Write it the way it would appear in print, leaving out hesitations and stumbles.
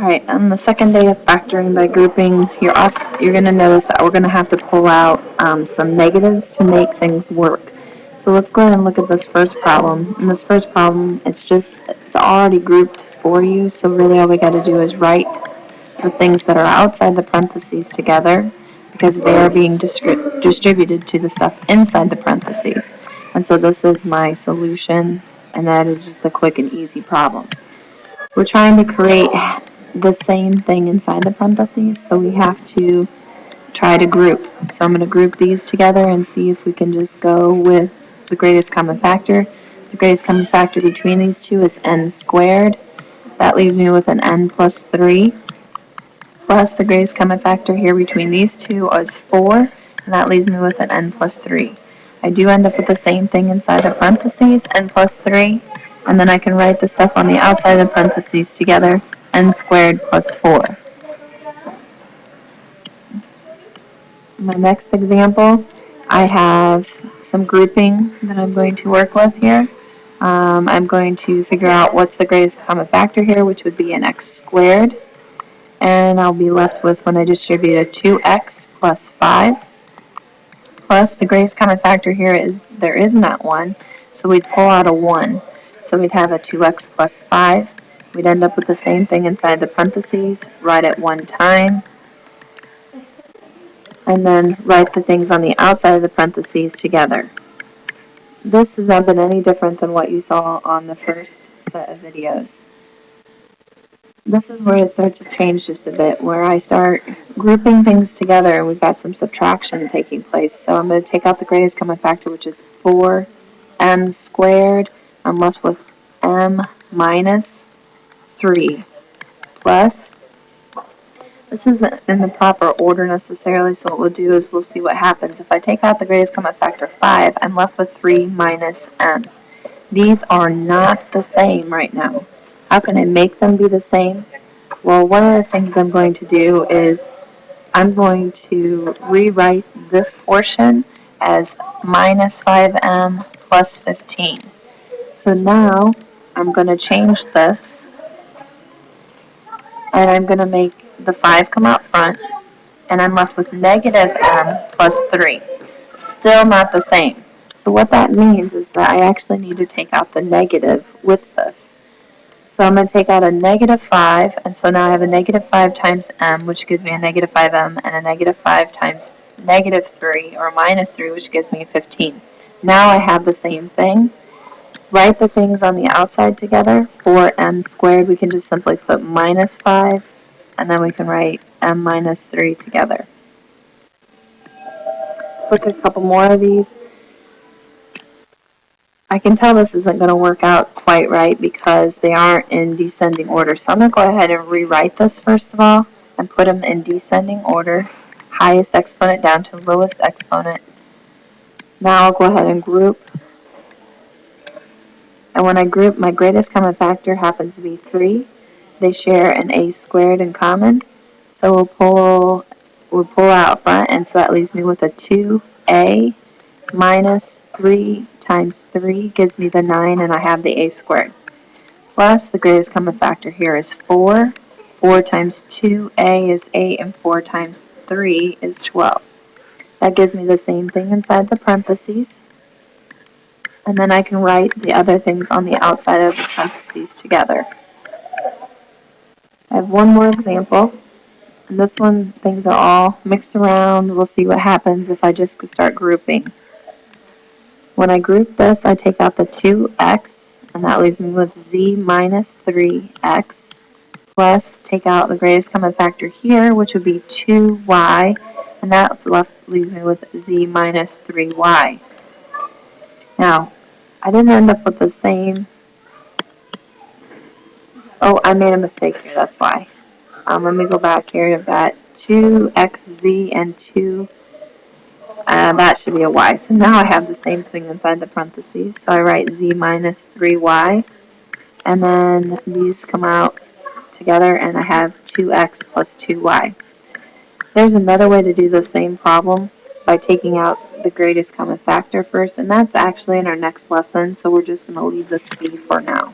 Alright, on the second day of factoring by grouping, you're going to notice that we're going to have to pull out some negatives to make things work. So let's go ahead and look at this first problem. In this first problem, it's already grouped for you, so really all we got to do is write the things that are outside the parentheses together because they are being distributed to the stuff inside the parentheses. And so this is my solution, and that is just a quick and easy problem. We're trying to create the same thing inside the parentheses, so we have to try to group. So I'm going to group these together and see if we can just go with the greatest common factor. The greatest common factor between these two is n squared. That leaves me with an n plus 3. Plus the greatest common factor here between these two is 4, and that leaves me with an n plus 3. I do end up with the same thing inside the parentheses, n plus 3, and then I can write the stuff on the outside of the parentheses together, n squared plus 4. My next example, I have some grouping that I'm going to work with here. I'm going to figure out what's the greatest common factor here, which would be an x squared. And I'll be left with, when I distribute, a 2x plus 5. Plus, the greatest common factor here is there is not 1, so we'd pull out a 1. So we'd have a 2x plus 5. We'd end up with the same thing inside the parentheses, write it 1 time, and then write the things on the outside of the parentheses together. This has not been any different than what you saw on the first set of videos. This is where it starts to change just a bit, where I start grouping things together and we've got some subtraction taking place. So I'm going to take out the greatest common factor, which is 4m squared. I'm left with m minus 3 plus, this isn't in the proper order necessarily, so what we'll do is we'll see what happens. If I take out the greatest common factor 5, I'm left with 3 minus m. These are not the same right now. How can I make them be the same? Well, one of the things I'm going to do is I'm going to rewrite this portion as minus 5m plus 15. So now I'm going to change this, and I'm going to make the 5 come out front, and I'm left with negative m plus 3. Still not the same. So what that means is that I actually need to take out the negative with this. So I'm going to take out a negative 5, and so now I have a negative 5 times m, which gives me a negative 5m, and a negative 5 times negative 3, or minus 3, which gives me 15. Now I have the same thing. Write the things on the outside together. For m squared, we can just simply put minus 5, and then we can write m minus 3 together. Look at a couple more of these. I can tell this isn't going to work out quite right because they aren't in descending order. So I'm going to go ahead and rewrite this first of all and put them in descending order. Highest exponent down to lowest exponent. Now I'll go ahead and group. And when I group, my greatest common factor happens to be 3. They share an a squared in common. So we'll pull out front, and so that leaves me with a 2a minus 3 times 3 gives me the 9, and I have the a squared. Plus, the greatest common factor here is 4. 4 times 2a is 8, and 4 times 3 is 12. That gives me the same thing inside the parentheses. And then I can write the other things on the outside of the parentheses together. I have one more example. And this one, things are all mixed around. We'll see what happens if I just start grouping. When I group this, I take out the 2x, and that leaves me with z minus 3x, plus take out the greatest common factor here, which would be 2y, and that leaves me with z minus 3y. Now, I didn't end up with the same. Oh, I made a mistake here, that's why. Let me go back here. I've got 2xz and 2. That should be a y. So now I have the same thing inside the parentheses. So I write z minus 3y. And then these come out together, and I have 2x plus 2y. There's another way to do the same problem by taking out the greatest common factor first, and that's actually in our next lesson, so we're just going to leave this be for now.